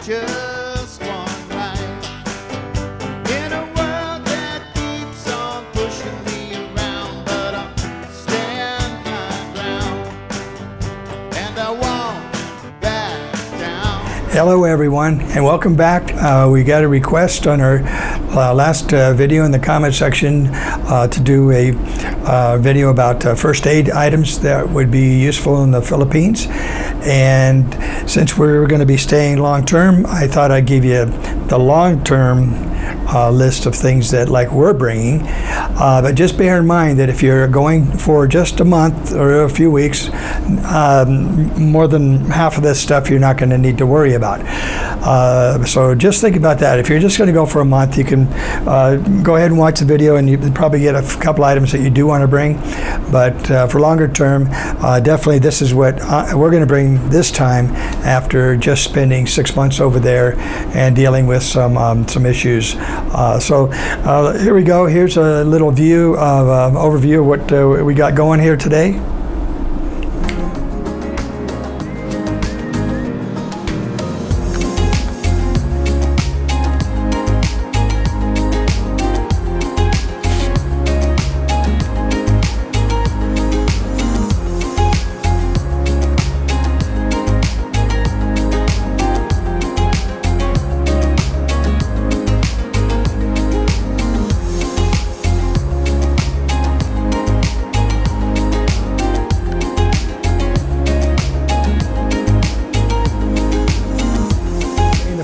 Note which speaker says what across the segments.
Speaker 1: just one life in a world that keeps on pushing me around, but I stand my ground and I won't back down.
Speaker 2: Hello everyone, and welcome back. We got a request on our last video in the comment section to do a video about first aid items that would be useful in the Philippines. And since we're going to be staying long term, I thought I'd give you the long term list of things that we're bringing, but just bear in mind that if you're going for just a month or a few weeks, more than half of this stuff you're not going to need to worry about. So just think about that. If you're just going to go for a month, you can go ahead and watch the video, and you probably get a couple items that you do want to bring. But for longer term, definitely this is what we're going to bring this time after just spending 6 months over there and dealing with some issues. So here we go. Here's a little view of overview of what we got going here today.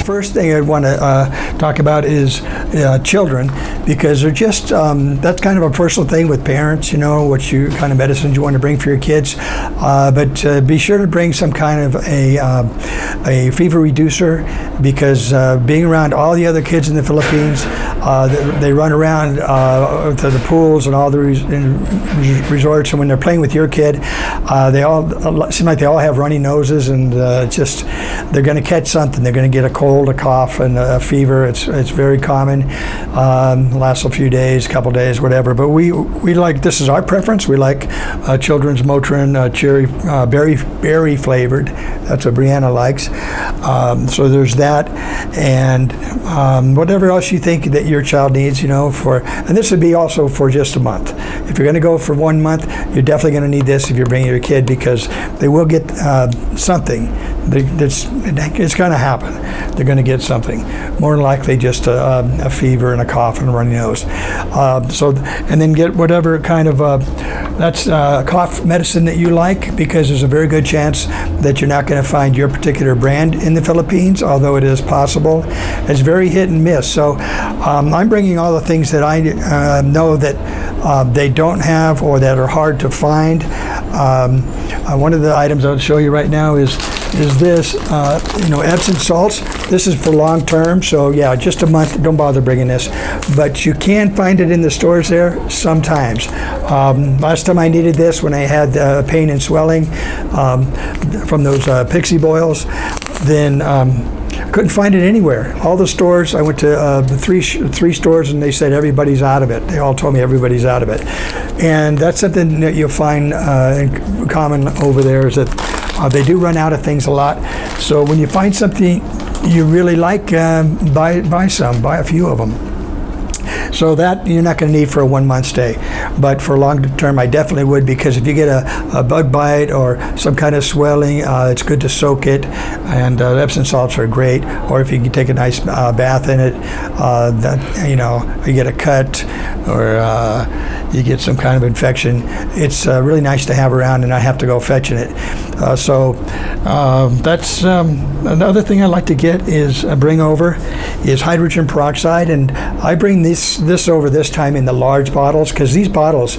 Speaker 2: First thing I want to talk about is children, because they're just that's kind of a personal thing with parents, you know, what kind of medicines you want to bring for your kids, but be sure to bring some kind of a fever reducer, because being around all the other kids in the Philippines, they run around to the pools and all the resorts, and when they're playing with your kid, they all seem like they all have runny noses, and just they're going to catch something. They're going to get a cold, a cough, and a fever. It's very common. Lasts a few days, couple days, whatever. But we like, this is our preference. We like children's Motrin cherry berry flavored. That's what Brianna likes. So there's that, and whatever else you think that your child needs, you know, and this would be also for just a month. If you're going to go for 1 month, you're definitely going to need this if you're bringing your kid, because they will get something. It's going to happen. They're going to get something. More than likely just a fever and a cough and a runny nose. And then get whatever kind of cough medicine that you like, because there's a very good chance that you're not going to find your particular brand in the Philippines, although it is possible. It's very hit and miss. So I'm bringing all the things that I know that they don't have or that are hard to find. One of the items I'll show you right now is this, Epsom salts. This is for long term, so yeah, just a month, don't bother bringing this. But you can find it in the stores there sometimes. Last time I needed this, when I had pain and swelling from those pixie boils, then couldn't find it anywhere. All the stores, I went to three stores, and they said everybody's out of it. They all told me everybody's out of it. And that's something that you'll find in common over there, is that they do run out of things a lot. So when you find something you really like, buy a few of them. So that you're not going to need for a 1 month stay. But for long term, I definitely would, because if you get a bug bite or some kind of swelling, it's good to soak it, and Epsom salts are great. Or if you can take a nice bath in it, you get a cut, or you get some kind of infection, it's really nice to have around and not have to go fetching it. So that's another thing I like to get is bring over is hydrogen peroxide, and I bring this over this time in the large bottles, because these bottles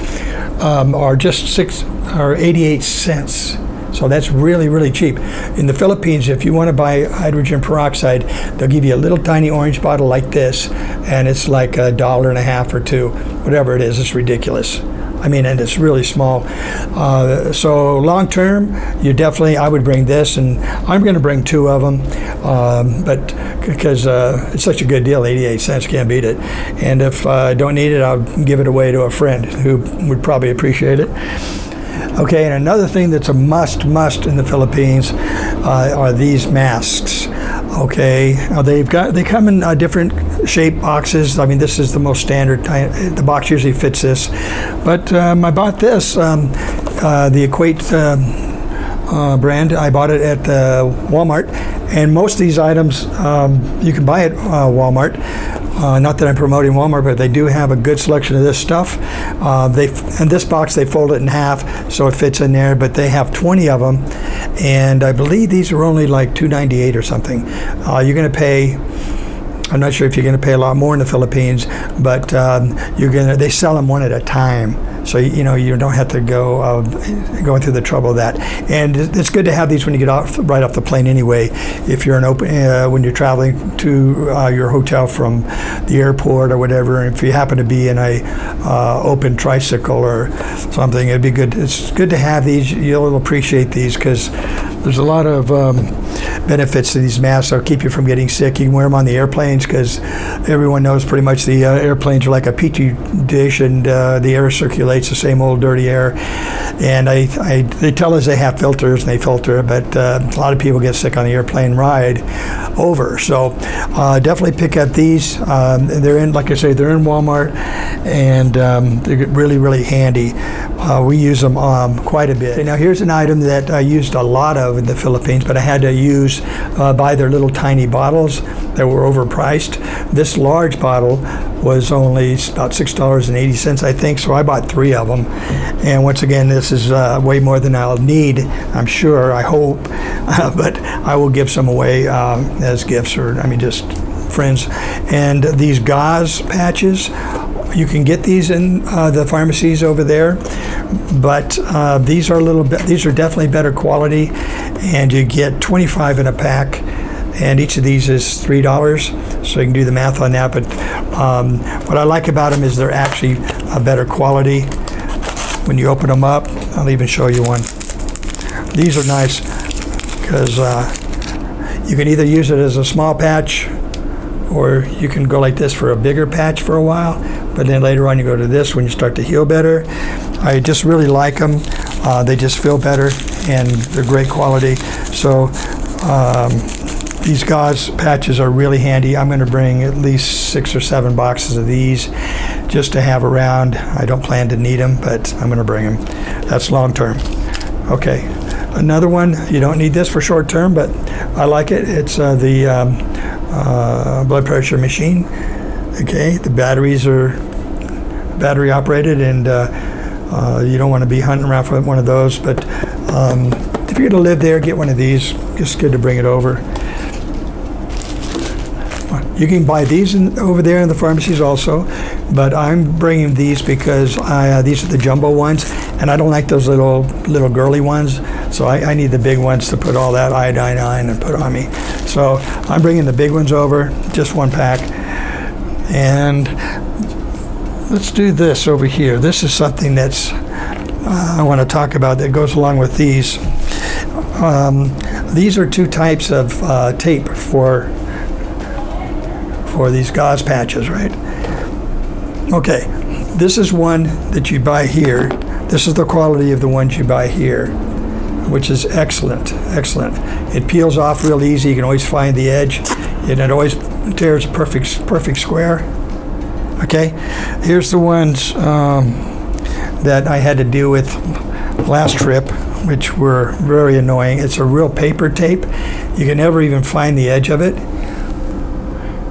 Speaker 2: are just 88 cents. So that's really, really cheap. In the Philippines, if you want to buy hydrogen peroxide, they'll give you a little tiny orange bottle like this, and it's like $1.50 or $2, whatever it is. It's ridiculous. I mean, and it's really small. So long term, I would bring this, and I'm going to bring 2 of them, but because it's such a good deal, 88 cents, can't beat it. And if I don't need it, I'll give it away to a friend who would probably appreciate it. Okay, and another thing that's a must in the Philippines are these masks. Okay, they come in different shape boxes. I mean, this is the most standard. The box usually fits this, but I bought this, the Equate brand. I bought it at Walmart, and most of these items you can buy at Walmart. Not that I'm promoting Walmart, but they do have a good selection of this stuff. In this box, they fold it in half so it fits in there, but they have 20 of them, and I believe these are only like $2.98 or something. You're going to pay, I'm not sure if you're going to pay a lot more in the Philippines, but they sell them one at a time. So you don't have to go going through the trouble of that. And it's good to have these when you get right off the plane anyway. If you're when you're traveling to your hotel from the airport or whatever, and if you happen to be in a open tricycle or something, it'd be good. It's good to have these. You'll appreciate these because there's a lot of benefits to these masks. They'll keep you from getting sick. You can wear them on the airplanes because everyone knows pretty much the airplanes are like a petri dish, and the air circulates the same old dirty air. And they tell us they have filters and they filter, but a lot of people get sick on the airplane ride over. So definitely pick up these. They're in, like I say, they're in Walmart, and they're really, really handy. We use them quite a bit. Now here's an item that I used a lot of in the Philippines, but I had to buy their little tiny bottles that were overpriced. This large bottle was only about $6.80, I think, so I bought 3 of them. And once again, this is way more than I'll need, I'm sure, I hope, but I will give some away as gifts, or just friends. And these gauze patches, you can get these in the pharmacies over there, but these are definitely better quality, and you get 25 in a pack, and each of these is $3, so you can do the math on that. But what I like about them is they're actually a better quality. When you open them up, I'll even show you one. These are nice because you can either use it as a small patch, or you can go like this for a bigger patch for a while, but then later on you go to this when you start to heal better. I just really like them. They just feel better, and they're great quality. So these gauze patches are really handy. I'm going to bring at least 6 or 7 boxes of these just to have around. I don't plan to need them, but I'm going to bring them. That's long term. Okay, another one. You don't need this for short term, but I like it. It's the blood pressure machine. Okay, the batteries are battery operated, and you don't want to be hunting around for one of those, but if you're going to live there, get one of these. Just good to bring it over. You can buy these over there in the pharmacies also, but I'm bringing these because these are the jumbo ones, and I don't like those little girly ones, so I need the big ones to put all that iodine on and put on me. So I'm bringing the big ones over, just 1 pack. And let's do this over here. This is something that's I want to talk about that goes along with these. These are 2 types of tape for these gauze patches, right? Okay, this is one that you buy here. This is the quality of the ones you buy here, which is excellent. It peels off real easy. You can always find the edge, and it always tears a perfect square. Okay, here's the ones that I had to deal with last trip, which were very annoying. It's a real paper tape. You can never even find the edge of it.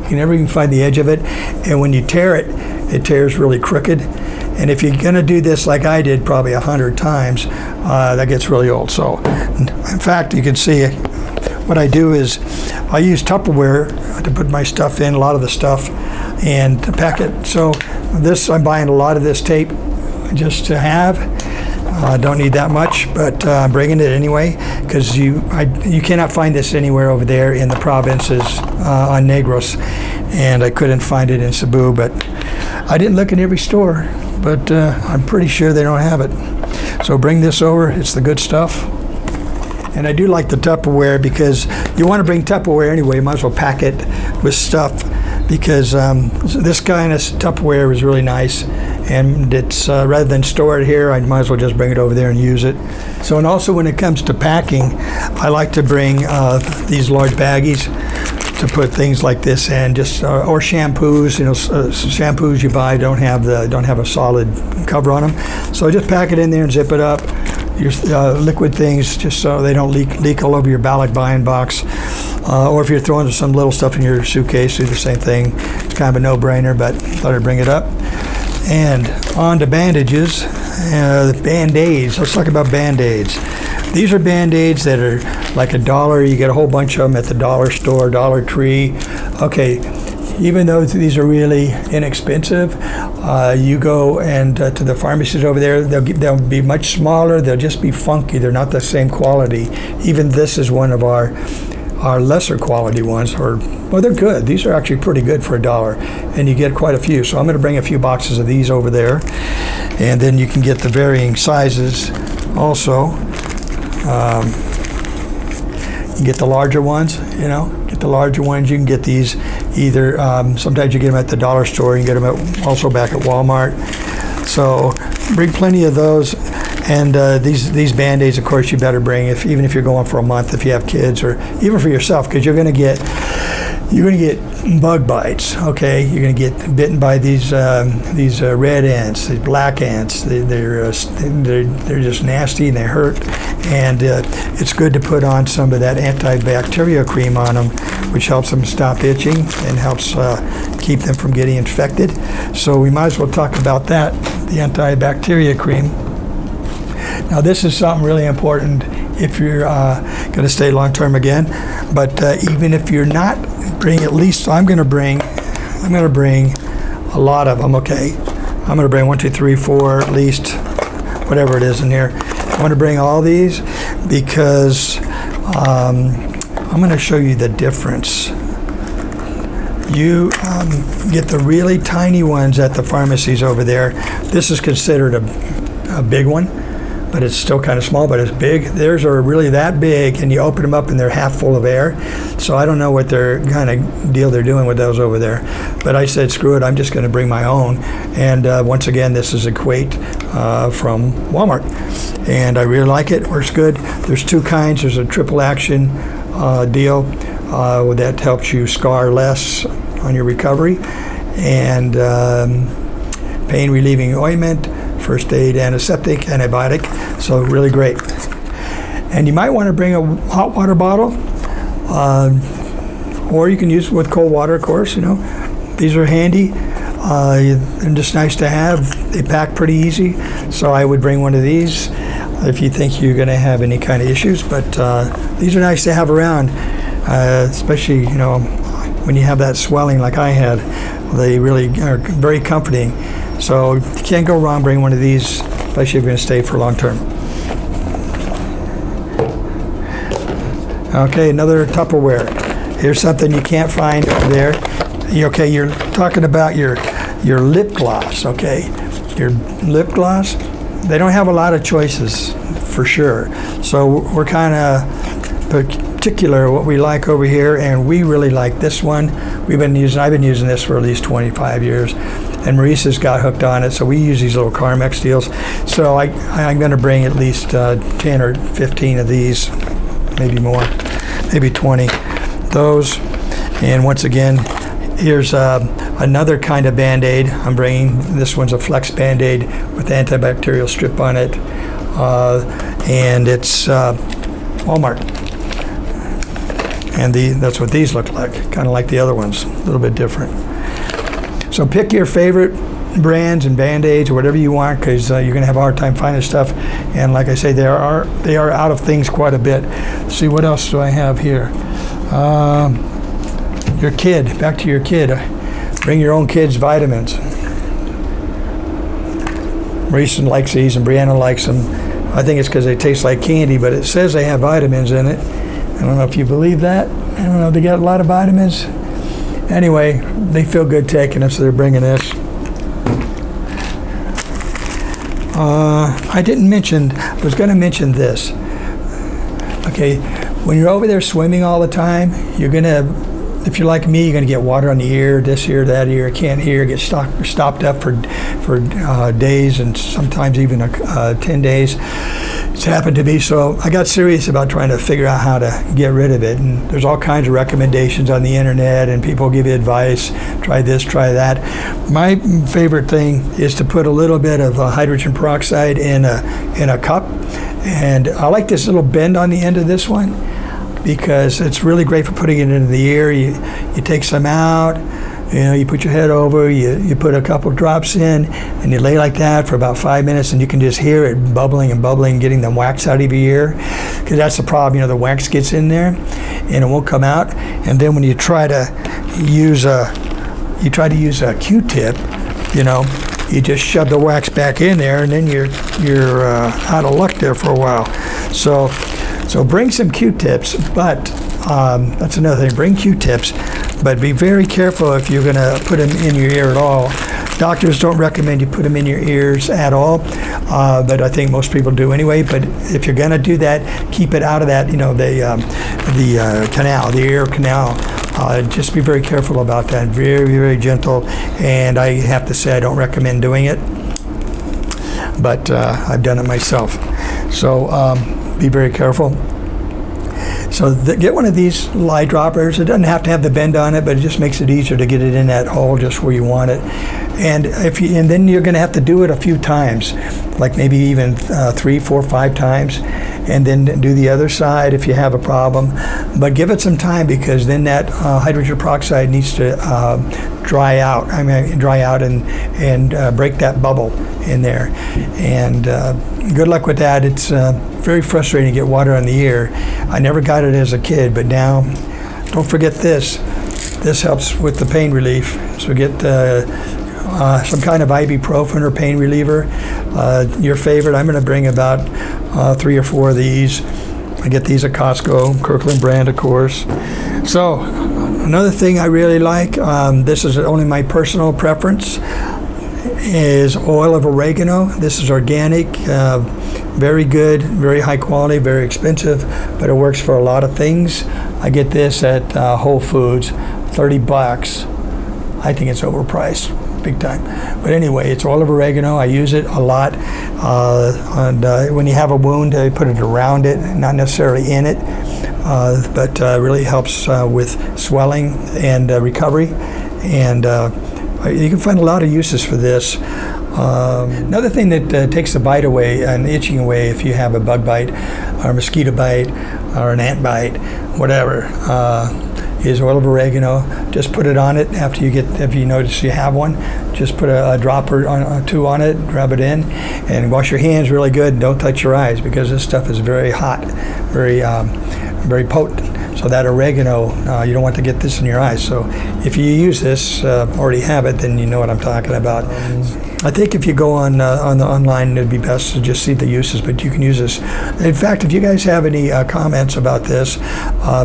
Speaker 2: And when you tear it, it tears really crooked. And if you're going to do this like I did probably 100 times, that gets really old. So, in fact, you can see what I do is I use Tupperware to put my stuff in, a lot of the stuff, and to pack it. So I'm buying a lot of this tape just to have. I don't need that much, but I'm bringing it anyway because you cannot find this anywhere over there in the provinces on Negros, and I couldn't find it in Cebu, but I didn't look in every store, but I'm pretty sure they don't have it. So bring this over. It's the good stuff. And I do like the Tupperware because you want to bring Tupperware anyway. You might as well pack it with stuff because this kind of Tupperware is really nice, and it's rather than store it here, I might as well just bring it over there and use it. So, and also when it comes to packing, I like to bring these large baggies to put things like this in, just or shampoos. Shampoos you buy don't have a solid cover on them, so just pack it in there and zip it up. Your liquid things, just so they don't leak all over your buying box. Or if you're throwing some little stuff in your suitcase, do the same thing. It's kind of a no-brainer, but thought I'd bring it up. And on to bandages, Band-Aids. Let's talk about Band-Aids. These are Band-Aids that are like $1. You get a whole bunch of them at the dollar store, Dollar Tree. Okay, even though these are really inexpensive, you go and to the pharmacies over there, they'll be much smaller. They'll just be funky. They're not the same quality. Even this is one of our lesser quality ones, well, they're good. These are actually pretty good for $1, and you get quite a few. So I'm going to bring a few boxes of these over there, and then you can get the varying sizes also. You can get the larger ones, get the larger ones. You can get these either, sometimes you get them at the dollar store, you can get them also back at Walmart. So bring plenty of those. And these Band-Aids, of course, you better bring even if you're going for a month, if you have kids, or even for yourself, because you're going to get bug bites. Okay, you're going to get bitten by these red ants, these black ants. They're just nasty and they hurt. And it's good to put on some of that antibacterial cream on them, which helps them stop itching and helps keep them from getting infected. So we might as well talk about that, the antibacterial cream. Now this is something really important if you're going to stay long term again, but even if you're not, bring at least, I'm going to bring a lot of them. Okay, I'm going to bring 1, 2, 3, 4, at least, whatever it is in here. I want to bring all these because I'm going to show you the difference. You get the really tiny ones at the pharmacies over there. This is considered a big one, but it's still kind of small, but it's big. Theirs are really that big, and you open them up and they're half full of air. So I don't know what kind of deal they're doing with those over there. But I said, screw it, I'm just going to bring my own. And once again, this is Equate from Walmart. And I really like it, works good. There's two kinds. There's a triple action deal that helps you scar less on your recovery. And pain relieving ointment, first aid antiseptic, antibiotic, so really great. And you might want to bring a hot water bottle, or you can use it with cold water, of course. These are handy. They're just nice to have. They pack pretty easy, so I would bring one of these if you think you're going to have any kind of issues. But these are nice to have around, especially when you have that swelling like I had. They really are very comforting. So you can't go wrong bringing one of these, especially if you're going to stay for long term. Okay, another Tupperware. Here's something you can't find over there. Okay, you're talking about your lip gloss, okay? Your lip gloss, they don't have a lot of choices for sure. So we're kind of particular what we like over here, and we really like this one. I've been using this for at least 25 years. And Maurice's got hooked on it, so we use these little Carmex deals. So I'm going to bring at least 10 or 15 of these, maybe more, maybe 20. Those, and once again, here's another kind of Band-Aid. I'm bringing, this one's a Flex Band-Aid with antibacterial strip on it, and it's Walmart. And that's what these look like, kind of like the other ones, a little bit different. So pick your favorite brands and Band-Aids or whatever you want, because you're going to have a hard time finding stuff. And like I say, they are out of things quite a bit. Let's see, what else do I have here? Your kid, back to your kid. Bring your own kid's vitamins. Maurice likes these and Brianna likes them. I think it's because they taste like candy, but it says they have vitamins in it. I don't know if you believe that. I don't know, they got a lot of vitamins. Anyway, they feel good taking them, so they're bringing this. I was going to mention this. Okay, when you're over there swimming all the time, you're going to if you're like me, you're going to get water on the ear, this ear, that ear, can't hear, get stopped up for days and sometimes even 10 days. It's happened to me, so I got serious about trying to figure out how to get rid of it. And there's all kinds of recommendations on the internet, and people give you advice, try this, try that. My favorite thing is to put a little bit of hydrogen peroxide in a cup, and I like this little bend on the end of this one because it's really great for putting it into the ear. You take some out. You put your head over, you put a couple drops in, and you lay like that for about 5 minutes, and you can just hear it bubbling and bubbling, getting the wax out of your ear, because that's the problem. The wax gets in there, and it won't come out. And then when you try to use a Q-tip, you just shove the wax back in there, and then you're out of luck there for a while. So bring some Q-tips, but that's another thing. Bring Q-tips. But be very careful if you're going to put them in your ear at all. Doctors don't recommend you put them in your ears at all, but I think most people do anyway. But if you're going to do that, keep it out of that, the canal, the ear canal. Just be very careful about that. Very, very gentle. And I have to say, I don't recommend doing it, but I've done it myself. So be very careful. So get one of these eye droppers. It doesn't have to have the bend on it, but it just makes it easier to get it in that hole just where you want it. And then you're going to have to do it a few times, like maybe even 3, 4, 5 times, and then do the other side if you have a problem. But give it some time, because then that hydrogen peroxide needs to dry out. And break that bubble in there. And good luck with that. It's very frustrating to get water on the ear. I never got it as a kid, but now, don't forget this. This helps with the pain relief. So get some kind of ibuprofen or pain reliever. Your favorite. I'm going to bring about 3 or 4 of these. I get these at Costco, Kirkland brand, of course. So another thing I really like, this is only my personal preference, is oil of oregano. This is organic, very good, very high quality, very expensive, but it works for a lot of things. I get this at Whole Foods, $30. I think it's overpriced, big time. But anyway, it's oil of oregano. I use it a lot. And when you have a wound, I put it around it, not necessarily in it, but really helps with swelling and recovery. And you can find a lot of uses for this. Another thing that takes the bite away and itching away, if you have a bug bite or a mosquito bite or an ant bite, whatever, is oil of oregano. Just put it on it if you notice you have one. Just put a drop or 2 on it, rub it in, and wash your hands really good. And don't touch your eyes, because this stuff is very hot, very potent. So that oregano, you don't want to get this in your eyes. So if you use this, already have it, then you know what I'm talking about. I think if you go on the online, it'd be best to just see the uses, but you can use this. In fact, if you guys have any comments about this,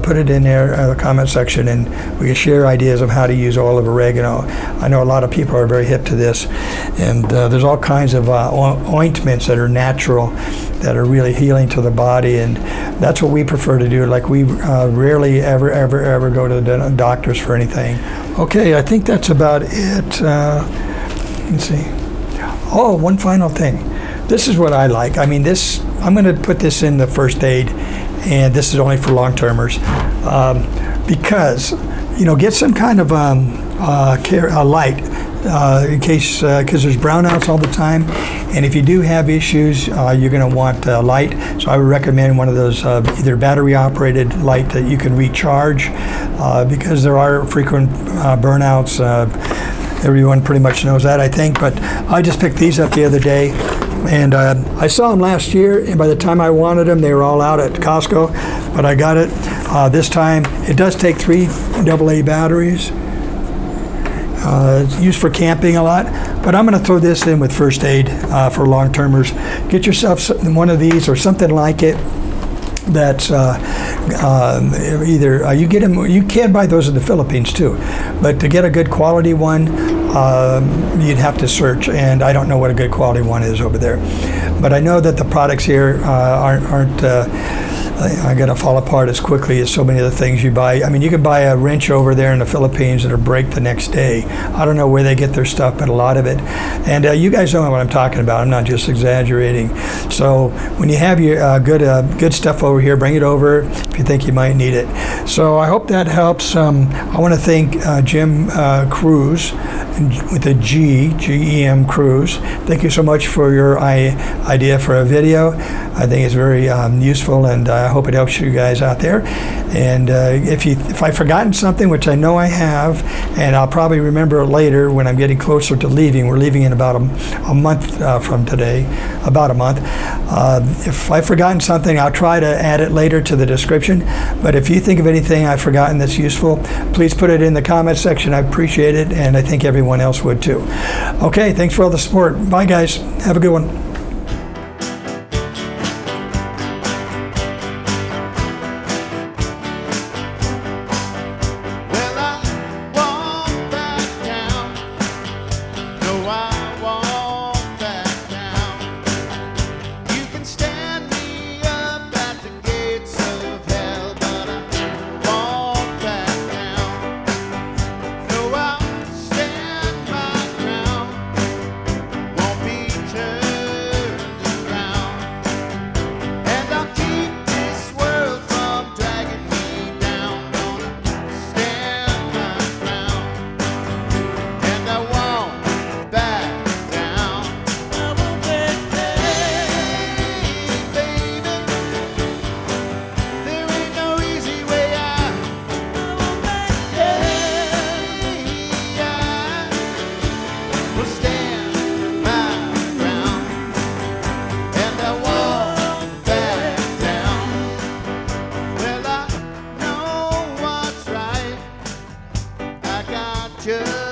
Speaker 2: put it in there in the comment section, and we can share ideas of how to use oil of oregano. I know a lot of people are very hip to this, and there's all kinds of ointments that are natural, that are really healing to the body, and that's what we prefer to do. Like, we rarely ever go to the doctors for anything. Okay, I think that's about it. Let's see. Oh, one final thing. This is what I like. I mean, I'm going to put this in the first aid, and this is only for long-termers, because get some kind of light in case, because there's brownouts all the time, and if you do have issues, you're going to want light. So I would recommend one of those either battery-operated light that you can recharge, because there are frequent burnouts. Everyone pretty much knows that, I think, but I just picked these up the other day, and I saw them last year, and by the time I wanted them, they were all out at Costco, but I got it this time. It does take 3 AA batteries. It's used for camping a lot, but I'm going to throw this in with first aid for long-termers. Get yourself one of these or something like it. That's either you get them. You can buy those in the Philippines too, but to get a good quality one, you'd have to search, and I don't know what a good quality one is over there. But I know that the products here aren't are going to fall apart as quickly as so many of the things you buy. I mean, you can buy a wrench over there in the Philippines that'll break the next day. I don't know where they get their stuff, but a lot of it. And you guys know what I'm talking about. I'm not just exaggerating. So when you have your good stuff over here, bring it over if you think you might need it. So I hope that helps. I want to thank Jim Cruz with a G-E-M Cruz. Thank you so much for your idea for a video. I think it's very useful, and I hope it helps you guys out there. And if I've forgotten something, which I know I have, and I'll probably remember it later when I'm getting closer to leaving. We're leaving in about a month from today, about a month. If I've forgotten something, I'll try to add it later to the description. But if you think of anything I've forgotten that's useful, please put it in the comment section. I appreciate it, and I think everyone else would too. Okay, thanks for all the support. Bye, guys. Have a good one.
Speaker 1: Well, I won't back down. No, I won't back down. You can stand me up at the gates of hell, but I won't back down. No, I'll stand my ground. Won't be turned around. And I'll keep this world from dragging me down. Gonna stand my ground. And I won't back down. I won't back down. Baby, there ain't no easy way out. I won't back down. I will stand my ground. And I won't back down. Well, I know what's right. I got just